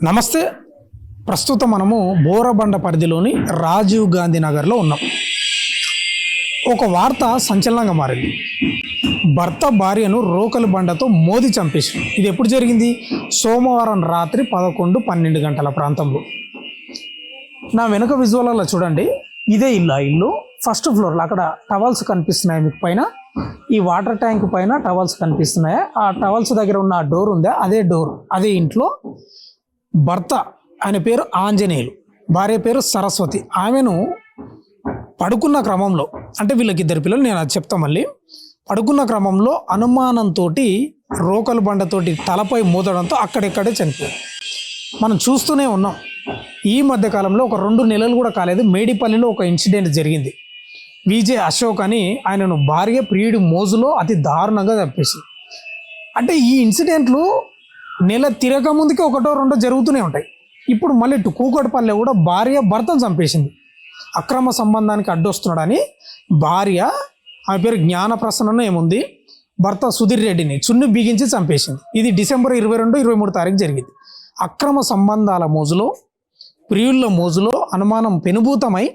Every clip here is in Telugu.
నమస్తే. ప్రస్తుతం మనము బోరబండ పరిధిలోని రాజీవ్ గాంధీ నగర్లో ఉన్నాం. ఒక వార్త సంచలనంగా మారింది. భర్త భార్యను రోకలి బండతో మోది చంపేశారు. ఇది ఎప్పుడు జరిగింది? సోమవారం రాత్రి 11-12 గంటల ప్రాంతంలో. నా వెనుక విజువల్లో చూడండి, ఇదే ఇల్లు ఫస్ట్ ఫ్లోర్లో. అక్కడ టవల్స్ కనిపిస్తున్నాయి మీకు పైన. ఈ వాటర్ ట్యాంక్ పైన టవల్స్ కనిపిస్తున్నాయి. ఆ టవల్స్ దగ్గర ఉన్న డోర్ ఉందా, అదే డోర్, అదే ఇంట్లో భర్త, ఆయన పేరు ఆంజనేయులు, భార్య పేరు సరస్వతి. ఆమెను పడుకున్న క్రమంలో, అంటే వీళ్ళకి 2 పిల్లలు, నేను అది చెప్తా మళ్ళీ. పడుకున్న క్రమంలో అనుమానంతో రోకలు బండతోటి తలపై మోదడంతో అక్కడెక్కడే చనిపోయారు. మనం చూస్తూనే ఉన్నాం. ఈ మధ్యకాలంలో ఒక 2 నెలలు కూడా కాలేదు, మేడిపల్లిలో ఒక ఇన్సిడెంట్ జరిగింది. విజే అశోక్ అని ఆయనను భార్య ప్రియుడి మోజులో అతి దారుణంగా చంపేసింది. అంటే ఈ ఇన్సిడెంట్లు నెల తిరగక ముందుకే 1-2 జరుగుతూనే ఉంటాయి. ఇప్పుడు మళ్ళీ కూకట్పల్లె కూడా భార్య భర్తను చంపేసింది. అక్రమ సంబంధానికి అడ్డొస్తున్నాడని భార్య, ఆమె పేరు జ్ఞానప్రసన్న ఏముంది, భర్త సుధీర్ రెడ్డిని చున్ని బిగించి చంపేసింది. ఇది డిసెంబర్ 22-23 తారీఖు జరిగింది. అక్రమ సంబంధాల మోజులో, ప్రియుళ్ళ మోజులో అనుమానం పెనుభూతమై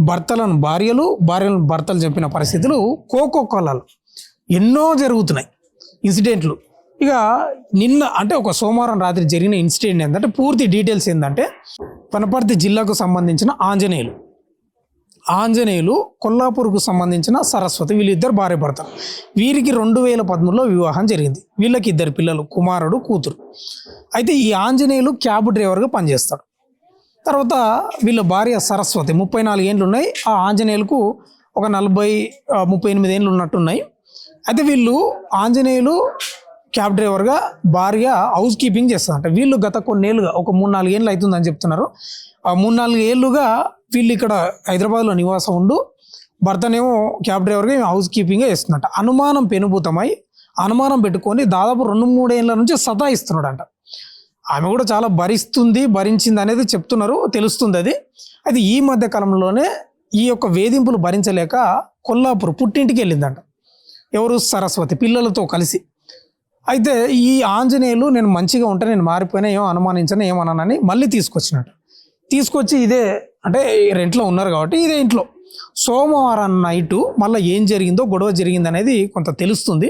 భర్తలను భార్యలు, భార్యలను భర్తలు చంపిన పరిస్థితులు కోకొక్కలాలు ఎన్నో జరుగుతున్నాయి ఇన్సిడెంట్లు. ఇక నిన్న, అంటే ఒక సోమవారం రాత్రి జరిగిన ఇన్సిడెంట్ ఏంటంటే, పూర్తి డీటెయిల్స్ ఏంటంటే, వనపర్తి జిల్లాకు సంబంధించిన ఆంజనేయులు, కొల్లాపూర్కు సంబంధించిన సరస్వతి, వీళ్ళిద్దరు భార్య భర్తలు. వీరికి 2013లో వివాహం జరిగింది. వీళ్ళకి 2 పిల్లలు, కుమారుడు, కూతురు. అయితే ఈ ఆంజనేయులు క్యాబ్ డ్రైవర్గా పనిచేస్తాడు. తర్వాత వీళ్ళ భార్య సరస్వతి 34 ఏండ్లు ఉన్నాయి. ఆ ఆంజనేయులకు ఒక 38 ఏండ్లు ఉన్నట్టున్నాయి. అయితే వీళ్ళు ఆంజనేయులు క్యాబ్ డ్రైవర్గా, భార్య హౌస్ కీపింగ్ చేస్తారంట. వీళ్ళు గత కొన్నేళ్ళుగా, ఒక 3-4 ఏళ్ళు అవుతుందని చెప్తున్నారు. ఆ 3-4 ఏళ్ళుగా వీళ్ళు ఇక్కడ హైదరాబాద్లో నివాసం ఉండు, భర్తనేమో క్యాబ్ డ్రైవర్గా హౌస్ కీపింగే చేస్తున్నట్ట. అనుమానం పెనుభూతమై అనుమానం పెట్టుకొని దాదాపు 2-3 ఏళ్ళ నుంచి సతాయిస్తున్నాడంట. ఆమె కూడా చాలా భరించింది అనేది చెప్తున్నారు, తెలుస్తుంది అది. అయితే ఈ మధ్య కాలంలోనే ఈ యొక్క వేధింపులు భరించలేక కొల్లాపూర్ పుట్టింటికి వెళ్ళిందంట. ఎవరు? సరస్వతి, పిల్లలతో కలిసి. అయితే ఈ ఆంజనేయులు, నేను మంచిగా ఉంటే, నేను మారిపోయినా, ఏమో అనుమానించను, ఏమన్నానని మళ్ళీ తీసుకొచ్చి ఇదే, అంటే రెంట్లో ఉన్నారు కాబట్టి ఇదే ఇంట్లో సోమవారం నైటు మళ్ళీ ఏం జరిగిందో, గొడవ జరిగింది అనేది కొంత తెలుస్తుంది.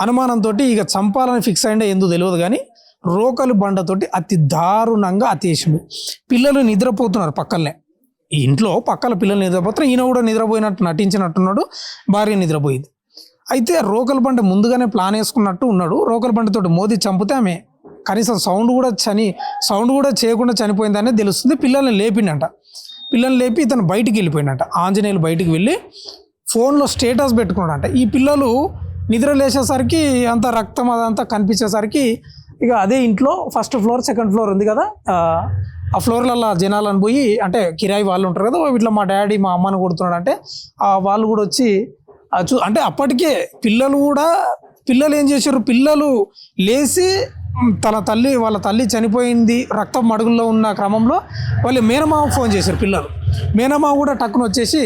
అనుమానంతో ఇక చంపాలని ఫిక్స్ అయిందో ఎందుకు తెలియదు కానీ రోకలి బండతోటి అతి దారుణంగా అతేసింది. పిల్లలు నిద్రపోతున్నారు పక్కనే, ఈ ఇంట్లో పక్కల పిల్లలు నిద్రపోతున్నారు. ఈయన కూడా నిద్రపోయినట్టు నటించినట్టున్నాడు, భార్య నిద్రపోయింది. అయితే రోకలి బండ ముందుగానే ప్లాన్ వేసుకున్నట్టు ఉన్నాడు. రోకలి బండతోటి మోదీ చంపితే ఆమె కనీసం సౌండ్ కూడా చేయకుండా చనిపోయిందనే తెలుస్తుంది. పిల్లల్ని లేపిండంట. పిల్లల్ని లేపి ఇతను బయటికి వెళ్ళిపోయిందంట. ఆంజనేయులు బయటికి వెళ్ళి ఫోన్లో స్టేటస్ పెట్టుకున్నాడంట. ఈ పిల్లలు నిద్ర లేచేసరికి అంత రక్తం అదంతా కనిపించేసరికి ఇక అదే ఇంట్లో ఫస్ట్ ఫ్లోర్, సెకండ్ ఫ్లోర్ ఉంది కదా, ఆ ఫ్లోర్లలో జనాలను పోయి, అంటే కిరాయి వాళ్ళు ఉంటారు కదా, ఇట్లా మా డాడీ మా అమ్మని కొడుతున్నాడు అంటే వాళ్ళు కూడా వచ్చి అంటే అప్పటికే పిల్లలు ఏం చేశారు, పిల్లలు లేచి వాళ్ళ తల్లి చనిపోయింది, రక్తం మడుగుల్లో ఉన్న క్రమంలో వాళ్ళు మేనమామ ఫోన్ చేశారు. పిల్లలు మేనమామ కూడా టక్కున వచ్చేసి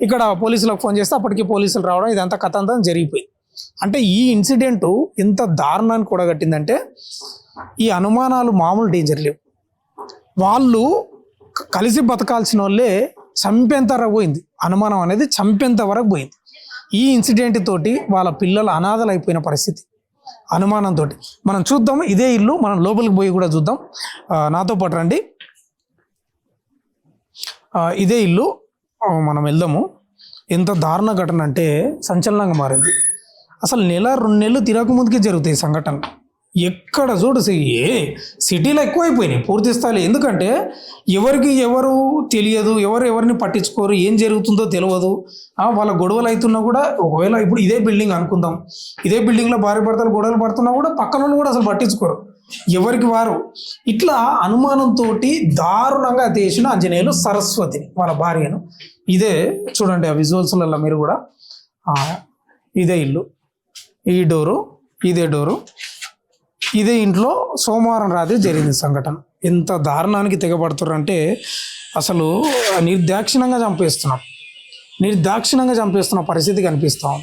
ఇక్కడ పోలీసులకు ఫోన్ చేస్తే అప్పటికి పోలీసులు రావడం, ఇదంతా కథ అంతా జరిగిపోయింది. అంటే ఈ ఇన్సిడెంటు ఎంత దారుణాన్ని కూడగట్టిందంటే, ఈ అనుమానాలు మామూలు డేంజర్ లేవు. వాళ్ళు కలిసి బతకాల్సిన వాళ్ళే చంపేంత వరకు పోయింది. అనుమానం అనేది చంపేంత వరకు పోయింది. ఈ ఇన్సిడెంట్ తోటి వాళ్ళ పిల్లలు అనాథలు అయిపోయిన పరిస్థితి అనుమానంతో. మనం చూద్దాం ఇదే ఇల్లు, మనం లోపలికి పోయి కూడా చూద్దాం. నాతో పాటు రండి. ఇదే ఇల్లు, మనం వెళ్దాము. ఎంత దారుణ ఘటన అంటే సంచలనంగా మారింది. అసలు 1-2 నెలలు తిరగక ముందుకే జరుగుతాయి సంఘటనలు. ఎక్కడ చూడు సిటీలో ఎక్కువైపోయినాయి పూర్తి స్థాయిలో. ఎందుకంటే ఎవరికి ఎవరు తెలియదు, ఎవరిని పట్టించుకోరు, ఏం జరుగుతుందో తెలియదు. వాళ్ళ గొడవలు అవుతున్నా కూడా, ఒకవేళ ఇప్పుడు ఇదే బిల్డింగ్ అనుకుందాం, ఇదే బిల్డింగ్లో భార్య భర్తలు గొడవలు పడుతున్నా కూడా పక్కన వాళ్ళు కూడా అసలు పట్టించుకోరు, ఎవరికి వారు. ఇట్లా అనుమానంతో దారుణంగా చేసిన ఆంజనేయులు సరస్వతిని, వాళ్ళ భార్యను. ఇదే చూడండి ఆ విజువల్స్లలో మీరు కూడా. ఇదే ఇల్లు, ఈ డోరు, ఇదే ఇంట్లో సోమవారం రాత్రి జరిగింది సంఘటన. ఎంత దారుణానికి తెగబడుతున్నారంటే, అసలు నిర్దాక్షిణ్యంగా చంపేస్తున్న పరిస్థితి కనిపిస్తాం.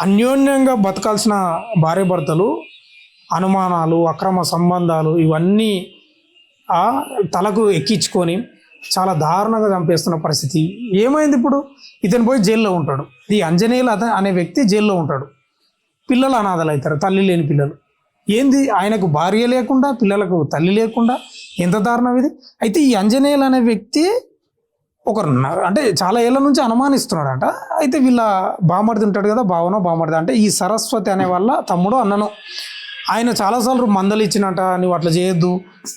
అన్యోన్యంగా బతకాల్సిన భార్య భర్తలు అనుమానాలు, అక్రమ సంబంధాలు ఇవన్నీ తలకు ఎక్కించుకొని చాలా దారుణంగా చంపేస్తున్న పరిస్థితి. ఏమైంది ఇప్పుడు? ఇతను పోయి జైల్లో ఉంటాడు. ఈ ఆంజనేయులు అనే వ్యక్తి జైల్లో ఉంటాడు. పిల్లలు అనాథలు అవుతారు, తల్లి లేని పిల్లలు. ఏంది ఆయనకు భార్య లేకుండా, పిల్లలకు తల్లి లేకుండా, ఎంత దారుణం ఇది. అయితే ఈ ఆంజనేయులు అనే వ్యక్తి అంటే చాలా ఏళ్ళ నుంచి అనుమానిస్తున్నాడంట. అయితే వీళ్ళ బామర్ది ఉంటాడు కదా, బామర్ది అంటే ఈ సరస్వతి అనే వాళ్ళ తమ్ముడు అన్నను. ఆయన చాలాసార్లు మందలు ఇచ్చినట్ట, నువ్వు అట్లా చేయొద్దు,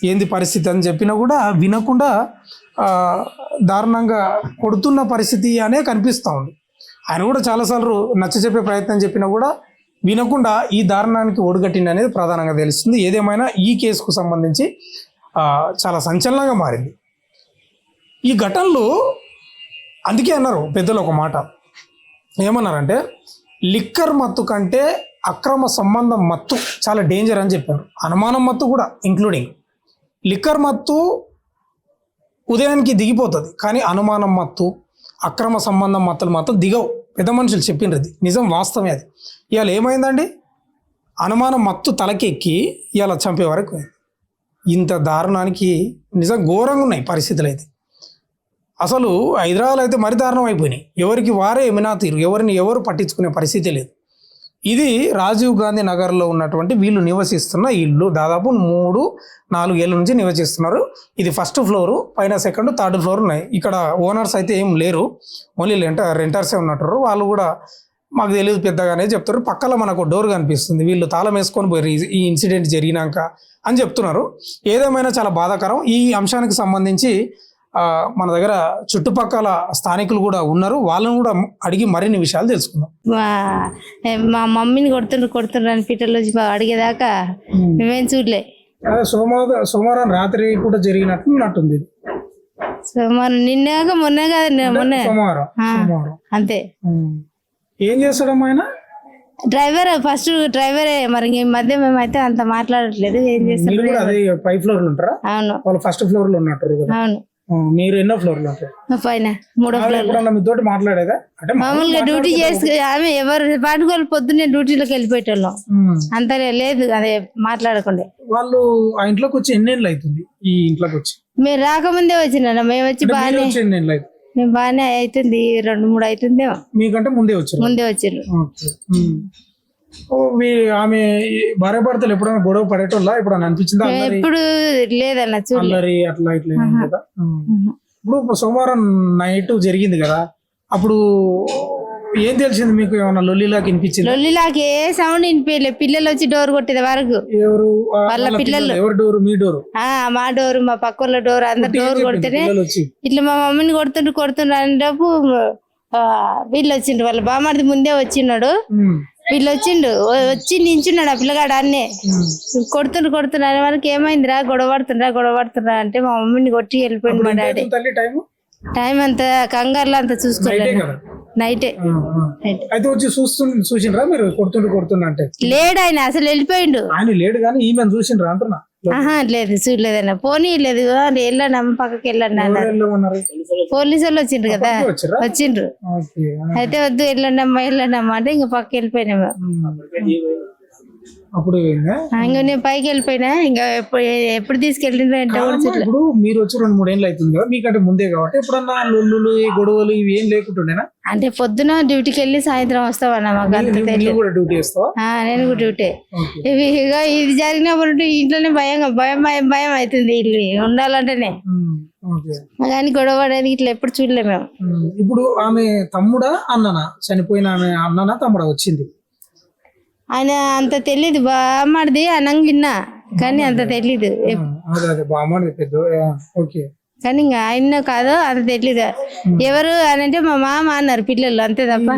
ఏంది పరిస్థితి అని చెప్పినా కూడా వినకుండా దారుణంగా కొడుతున్న పరిస్థితి అనే కనిపిస్తూ ఉంది. ఆయన కూడా చాలాసార్లు నచ్చచెప్పే ప్రయత్నం చెప్పినా కూడా వినకుండా ఈ దారుణానికి ఒడిగట్టింది అనేది ప్రధానంగా తెలుస్తుంది. ఏదేమైనా ఈ కేసుకు సంబంధించి చాలా సంచలనంగా మారింది ఈ ఘటనలో. అందుకే అన్నారు పెద్దలు ఒక మాట, ఏమన్నారంటే లిక్కర్ మత్తు కంటే అక్రమ సంబంధం మత్తు చాలా డేంజర్ అని చెప్పారు. అనుమానం మత్తు కూడా ఇంక్లూడింగ్. లిక్కర్ మత్తు ఉదయానికి దిగిపోతుంది, కానీ అనుమానం మత్తు, అక్రమ సంబంధం మత్తులు మాత్రం దిగవు. పెద్ద మనుషులు చెప్పిండ్రు, అది నిజం, వాస్తవమే. అది ఇవాళ ఏమైందండి, అనుమానం మత్తు తలకెక్కి ఇవాళ చంపే వరకు ఇంత దారుణానికి నిజం ఘోరంగా ఉన్నాయి పరిస్థితులు. అయితే అసలు హైదరాబాద్ అయితే మరి దారుణం అయిపోయినాయి. ఎవరికి వారే ఏమైనా తీరు, ఎవరిని ఎవరు పట్టించుకునే పరిస్థితి లేదు. ఇది రాజీవ్ గాంధీ నగర్లో ఉన్నటువంటి వీళ్ళు నివసిస్తున్న ఇల్లు. దాదాపు 3-4 ఏళ్ళ నుంచి నివసిస్తున్నారు. ఇది ఫస్ట్ ఫ్లోరు, పైన సెకండ్, థర్డ్ ఫ్లోర్ ఉన్నాయి. ఇక్కడ ఓనర్స్ అయితే ఏం లేరు, ఓన్లీ రెంటర్సే ఉన్నట్టు. వాళ్ళు కూడా మాకు తెలియదు పెద్దగానే చెప్తారు. పక్కన మనకు డోర్ కనిపిస్తుంది, వీళ్ళు తాళం వేసుకొని పోయి ఈ ఇన్సిడెంట్ జరిగినాక అని చెప్తున్నారు. ఏదేమైనా చాలా బాధాకరం. ఈ అంశానికి సంబంధించి మన దగ్గర చుట్టుపక్కల స్థానికులు కూడా ఉన్నారు, వాళ్ళని కూడా అడిగి మరిన్ని విషయాలు తెలుసుకుందాం. మా మమ్మీని కొడుతుండ్రు అని పిట్టలు వచ్చి అడిగేదాకా మేమేం చూడలే. సోమవారం రాత్రి కూడా జరిగినట్టుంది. సోమవారం నిన్నగా మొన్న కదా, మొన్న సోమవారం అంతే. ఏం చేస్తాడమ్మా ఆయన? డ్రైవర్, ఫస్ట్ డ్రైవరే. మరి ఈ మధ్య మేమైతే అంత మాట్లాడట్లేదు. ఏం చేస్తారు? అదే పై ఫ్లోర్ లో ఉంటారా? అవును, వాళ్ళు ఫస్ట్ ఫ్లోర్ లో ఉన్నట్టు. అవును. మీరు ఎన్నో ఫ్లోర్ లో ఉంటారు? పైన 3వ ఫ్లోర్. మీతోటి మాట్లాడేదా? అంటే మామూలుగా డ్యూటీ చేసి ఆమె ఎవరు పాటుకోవాలి, పొద్దున్నే డ్యూటీలోకి వెళ్ళిపోయేటోళ్ళం. అంత లేదు అదే మాట్లాడకుండా. వాళ్ళు ఆ ఇంట్లోకి వచ్చి ఎన్నేళ్ళు అవుతుంది? ఈ ఇంట్లోకి వచ్చి మేము రాకముందే వచ్చిన, మేము వచ్చి బాగానే మేము బాగానే అవుతుంది, 2-3 అవుతుందేమో. మీకంటే ముందే వచ్చిండ్రు. ఆమె భార్య భర్తలు ఎప్పుడైనా గొడవ పడేటోళ్ళ ఎప్పుడైనా అనిపించిందా? ఎప్పుడు లేదన్న, చూడలేదు అట్లా ఇట్లా. ఇప్పుడు సోమవారం నైట్ జరిగింది కదా, అప్పుడు ఏం తెలిసింది మీకు? ఏమన్నా లొల్లిలాగా వినిపించింది? లొల్లిలాగా ఏ సౌండ్ వినిపించలే. పిల్లలు వచ్చి డోర్ కొట్టేది వరకు. ఎవరు? వాళ్ళ పిల్లలు. ఎవరు డోరు? మీ డోరు? మా డోరు, మా పక్క వాళ్ళ డోర్, అందరు డోర్ కొడితేనే ఇట్లా మా మమ్మీని కొడుతుండ్రు అనేటప్పుడు వీళ్ళు వచ్చిండ్రు. వాళ్ళ బామర్ది ముందే వచ్చిన్నాడు, వీళ్ళు వచ్చి నించున్నాడు ఆ పిల్లగాడు. అన్నే కొడుతుండ్రు అనే వాళ్ళకి ఏమైందిరా, గొడవ పడుతుండ్రా అంటే మా మమ్మీని కొట్టి వెళ్ళిపోయింది మా డాడీ. టైం అంతా కంగారులో అంతా చూసుకోలేదు. నైటే. అయితే వచ్చి చూసిండ్రా మీరు కొడుతుండ్రు అంటే? లేడు ఆయన, అసలు వెళ్ళిపోయిండు. ఆయన లేడు కానీ ఈమె చూసిండ్రా అంటున్నా? లేదు, చూడలేదన్న. పోనీ లేదు, వెళ్ళండి అమ్మ పక్కకి వెళ్ళండి అన్నారు. పోలీసు వాళ్ళు వచ్చిండ్రు కదా, వచ్చిండ్రు. అయితే వద్దు, వెళ్ళండి అమ్మ అంటే ఇంకా పక్కకి వెళ్ళిపోయినా. అప్పుడు ఇంకా నేను పైకి వెళ్ళిపోయినా. ఇంకా ఎప్పుడు తీసుకెళ్ళిండ్రు అంటే ఇప్పుడు మీరు వచ్చి 2-3 ఏళ్ళు అవుతుంది కదా, మీకంటే ముందే కాబట్టి ఎప్పుడన్నా లొల్లులు గొడవలు ఇవి ఏం లేకుంటుండేనా? అంటే పొద్దున డ్యూటీకి వెళ్ళి సాయంత్రం వస్తావన్నా. మాకు అంత తెలియదు. డ్యూటీ చేస్తావా? నేను కూడా డ్యూటీ. ఇది జరిగినప్పుడు ఇంట్లోనే భయం అవుతుంది. ఇల్లు ఉండాలంటేనే, కానీ గొడవ పడేది ఇట్లా ఎప్పుడు చూడలే మేము. ఇప్పుడు ఆమె తమ్ముడా అన్ననా? చనిపోయిన ఆమె అన్ననా తమ్ముడా వచ్చింది? ఆయన అంత తెలీదు. బామ్మడిది అన్నం విన్నా, కానీ అంత తెలీదు. కానీ ఇంకా ఆయన కాదు అంత తెలీదు. ఎవరు అని అంటే మా మామ అన్నారు పిల్లలు, అంతే తప్ప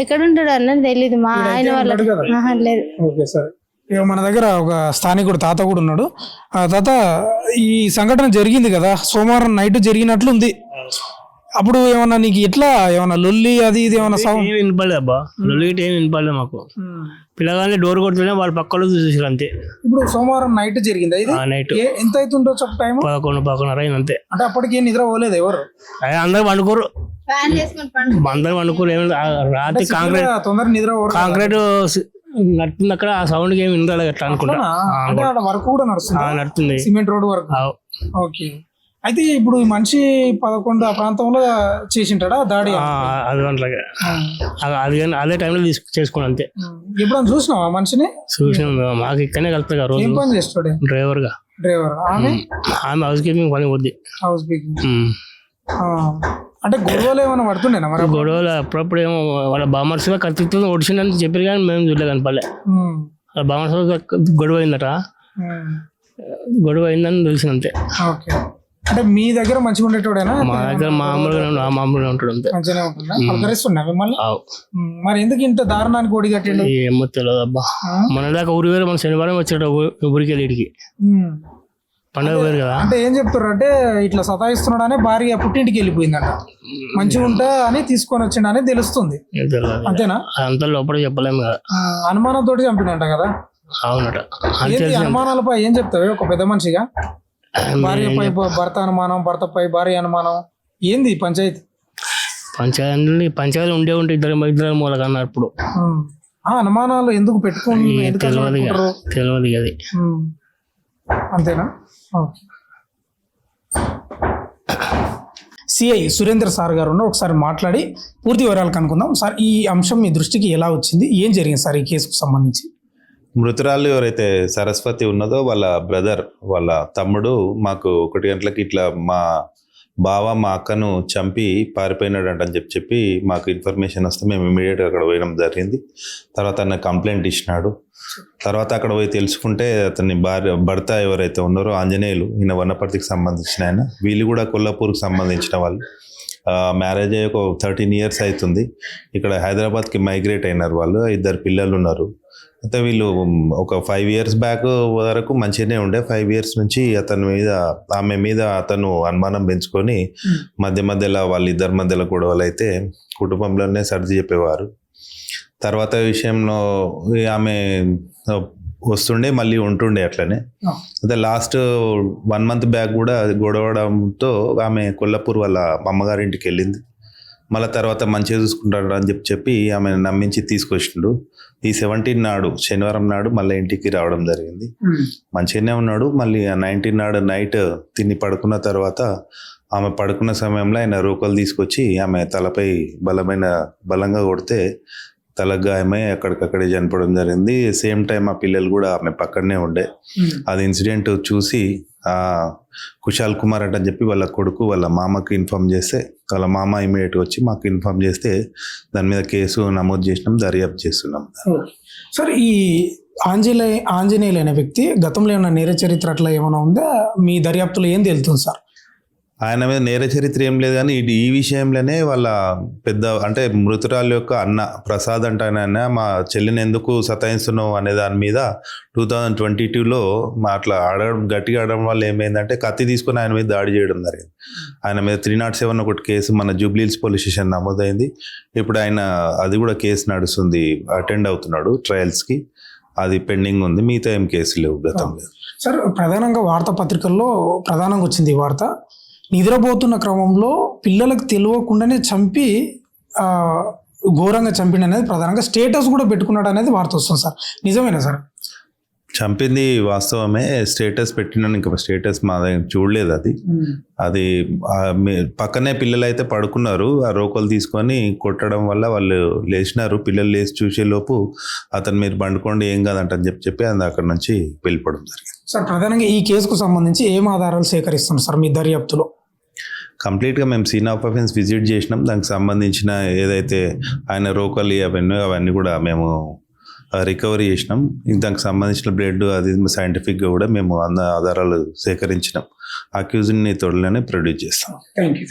ఎక్కడుంటాడు అన్నది తెలీదు. మా ఆయన వాళ్ళ లేదు. మన దగ్గర ఒక స్థానికుడు తాత కూడా ఉన్నాడు. ఆ తాత, ఈ సంఘటన జరిగింది కదా, సోమవారం నైట్ జరిగినట్లు ఉంది. అప్పుడు ఏమన్నా నీకు ఎట్లా ఏమన్నా లొల్లి అది ఇది ఏమన్నా సౌండ్ వినపడలేదు? అబ్బా లొల్లి ఏం వినపడలేదు మాకు. పిల్లగానే డోర్ కొడుతుంటే వాళ్ళ పక్కలో చూసారు అంతే. ఇప్పుడు సోమవారం నైట్ జరిగింది. నైట్ ఎంత అవుతుందో చెప్పు టైం? 11-11:30 అయింది అంతే. అంటే అప్పటికి నిద్ర పోలేదు ఎవరు? అందరు పండుకోరు, అందరు పండుకోరు. రాత్రి కాంక్రీట్ నడుతుంది అక్కడ ఆ సౌండ్కి ఏమి వినరాలి అట్లా అనుకుంటా. అంటే ఆడ వర్క్ కూడా నడుస్తుంది, నడుతుంది సిమెంట్ రోడ్ వర్క్. ఓకే. అయితే ఇప్పుడు ఈ మనిషి 11 ఆ ప్రాంతంలో చేసింటాడా దాడి? అది అట్లాగే అది కానీ అదే టైంలో చేసుకోండి అంతే. ఎప్పుడన్నా చూసినావా ఆ మనిషిని? చూసినాం, మాకు ఇక్కడనే కలుపుతా రోజు. ఏం పని చేస్తాడు? డ్రైవర్ గా. ఆమె హౌస్ కీపింగ్ పని పోద్ది. House keeping. అంటే గొడవలు ఏమైనా పడుతుండేనా మరి? గొడవలు అప్పుడప్పుడు ఏమో వాళ్ళ బామర్స్గా కత్తితో ఒడిచిందని చెప్పారు కానీ మేము చూడలే కనపడలే. వాళ్ళ బామర్స్ గొడవ అయిందట, గొడవ అయిందని తెలిసింది అంతే. ఓకే. అంటే మీ దగ్గర మంచిగా ఉండేటోడేనా? మా దగ్గర మామూలుగా ఉంటాడు అంతే. మంచిగానే ఉంటుందా? పలకరిస్తున్నా మిమ్మల్ని? మరి ఎందుకు ఇంత దారుణానికి ఓడి కట్టిండు? ఏమో తెలియదు అబ్బా. మన దాకా ఊరి వేరు, మన శనివారం వచ్చాడు ఊరికి వెళ్ళిడికి, పండుగ వేరు కదా. అంటే ఏం చెప్తారు అంటే ఇట్లా సతాయిస్తున్నాడనే భార్య పుట్టింటికి వెళ్ళిపోయిందంట, మంచిగా ఉంటా అని తీసుకొని వచ్చిండని తెలుస్తుంది. అంతేనా? అంతా లోపల చెప్పలేము కదా. అనుమానంతో చంపినంట కదా? అవునట. అనుమానాలపై ఏం చెప్తావు ఒక పెద్ద మనిషిగా? భార్యపై భర్త అనుమానం, భర్తపై భార్య అనుమానం, ఏంది పంచాయతీ? పంచాయతీ ఉంటే ఇద్దరు మూలకన్నారు. ఇప్పుడు అనుమానాలు ఎందుకు పెట్టుకుని తెలియదు అది. అంతేనా? సిఐ సురేందర్ సార్ గారు ఉన్నారు, ఒకసారి మాట్లాడి పూర్తి వివరాలు కనుక్కుందాం. సార్, ఈ అంశం మీ దృష్టికి ఎలా వచ్చింది, ఏం జరిగింది సార్ ఈ కేసుకు సంబంధించి? మృతురాలు ఎవరైతే సరస్వతి ఉన్నదో వాళ్ళ బ్రదర్, వాళ్ళ తమ్ముడు మాకు 1 గంటలకి ఇట్లా మా బావ మా అక్కను చంపి పారిపోయినాడంట అని చెప్పి మాకు ఇన్ఫర్మేషన్ వస్తే మేము ఇమీడియట్గా అక్కడ పోయడం జరిగింది. తర్వాత అన్న కంప్లైంట్ ఇచ్చినాడు. తర్వాత అక్కడ పోయి తెలుసుకుంటే అతని భర్త ఎవరైతే ఉన్నారో ఆంజనేయులు, ఈయన వనపర్తికి సంబంధించిన ఆయన, వీళ్ళు కూడా కొల్లాపూర్కి సంబంధించిన వాళ్ళు. మ్యారేజ్ అయ్యి ఒక 13 years అవుతుంది. ఇక్కడ హైదరాబాద్కి మైగ్రేట్ అయినారు వాళ్ళు, 2 పిల్లలు ఉన్నారు. అయితే వీళ్ళు ఒక 5 years బ్యాక్ వరకు మంచిగానే ఉండే. 5 years నుంచి ఆమె మీద అతను అనుమానం పెంచుకొని మధ్యలో వాళ్ళిద్దరి మధ్యలో గొడవలు అయితే కుటుంబంలోనే సర్ది చెప్పేవారు. తర్వాత విషయంలో ఆమె వస్తుండే మళ్ళీ ఉంటుండే అట్లనే. అయితే లాస్ట్ 1 month బ్యాక్ కూడా గొడవడంతో ఆమె కొల్లాపూర్ వాళ్ళ అమ్మగారింటికి వెళ్ళింది. మళ్ళీ తర్వాత మంచిగా చూసుకుంటాడు అని చెప్పి ఆమె నమ్మించి తీసుకొచ్చిండు. ఈ 17 నాడు శనివారం నాడు మళ్ళీ ఇంటికి రావడం జరిగింది. మంచిగానే ఉన్నాడు. మళ్ళీ 19 నాడు నైట్ తిని పడుకున్న తర్వాత ఆమె పడుకున్న సమయంలో ఆయన రోకలు తీసుకొచ్చి ఆమె తలపై బలంగా కొడితే తల గాయమై అక్కడికక్కడే చనిపోవడం జరిగింది. సేమ్ టైం ఆ పిల్లలు కూడా ఆమె పక్కనే ఉండే. అది ఇన్సిడెంట్ చూసి కుశాల్ కుమార్ అని చెప్పి వాళ్ళ కొడుకు వాళ్ళ మామకి ఇన్ఫార్మ్ చేస్తే వాళ్ళ మామ ఇమీడియట్గా వచ్చి మాకు ఇన్ఫార్మ్ చేస్తే దాని మీద కేసు నమోదు చేసినాం, దర్యాప్తు చేస్తున్నాం. సార్, ఈ ఆంజనేయులు అనే వ్యక్తి గతంలో ఏమైనా నేర చరిత్ర అట్లా ఏమైనా ఉందా? మీ దర్యాప్తులో ఏం తెలుస్తుంది సార్? ఆయన మీద నేర చరిత్ర ఏం లేదు, కానీ ఈ విషయంలోనే వాళ్ళ అంటే మృతురాలు యొక్క అన్న ప్రసాద్ అంటే ఆయన మా చెల్లిని ఎందుకు సతాయిస్తున్నావు అనే దాని మీద 2022లో అట్లా గట్టిగా ఆడడం వల్ల ఏమైందంటే కత్తి తీసుకొని ఆయన మీద దాడి చేయడం జరిగింది. ఆయన మీద 307 ఒకటి కేసు మన జూబ్లీహిల్స్ పోలీస్ స్టేషన్ నమోదైంది. ఇప్పుడు ఆయన అది కూడా కేసు నడుస్తుంది, అటెండ్ అవుతున్నాడు ట్రయల్స్కి. అది పెండింగ్ ఉంది. మిగతా ఏం కేసు లేవు గతంలో. సార్, ప్రధానంగా వార్తాపత్రికల్లో ప్రధానంగా వచ్చింది ఈ వార్త, నిద్రపోతున్న క్రమంలో పిల్లలకు తెలియకుండానే చంపి ఘోరంగా చంపిండి అనేది ప్రధానంగా స్టేటస్ కూడా పెట్టుకున్నాడు అనేది వార్త వస్తుంది సార్. నిజమేనా సార్? చంపింది వాస్తవమే. స్టేటస్ పెట్టినాను, ఇంకా స్టేటస్ మా దగ్గర చూడలేదు. అది పక్కనే పిల్లలు అయితే పడుకున్నారు. ఆ రోకలు తీసుకొని కొట్టడం వల్ల వాళ్ళు లేచినారు. పిల్లలు లేచి చూసేలోపు అతను మీరు పండుకోండి ఏం కాదంటని చెప్పి అది అక్కడ నుంచి వెళ్ళిపోవడం జరిగింది. సార్, ప్రధానంగా ఈ కేసుకు సంబంధించి ఏం ఆధారాలు సేకరిస్తున్నారు సార్ మీ దర్యాప్తులో? కంప్లీట్గా మేము సీన్ ఆఫ్ అఫెన్స్ విజిట్ చేసినాం. దానికి సంబంధించిన ఏదైతే ఆయన రోకలు అవన్నీ కూడా మేము రికవరీ చేసినాం. దానికి సంబంధించిన బ్లడ్ అది సైంటిఫిక్గా కూడా మేము ఆధారాలు సేకరించినాం. అక్యూజ్ని త్వరలోనే ప్రొడ్యూస్ చేస్తాం. Thank you.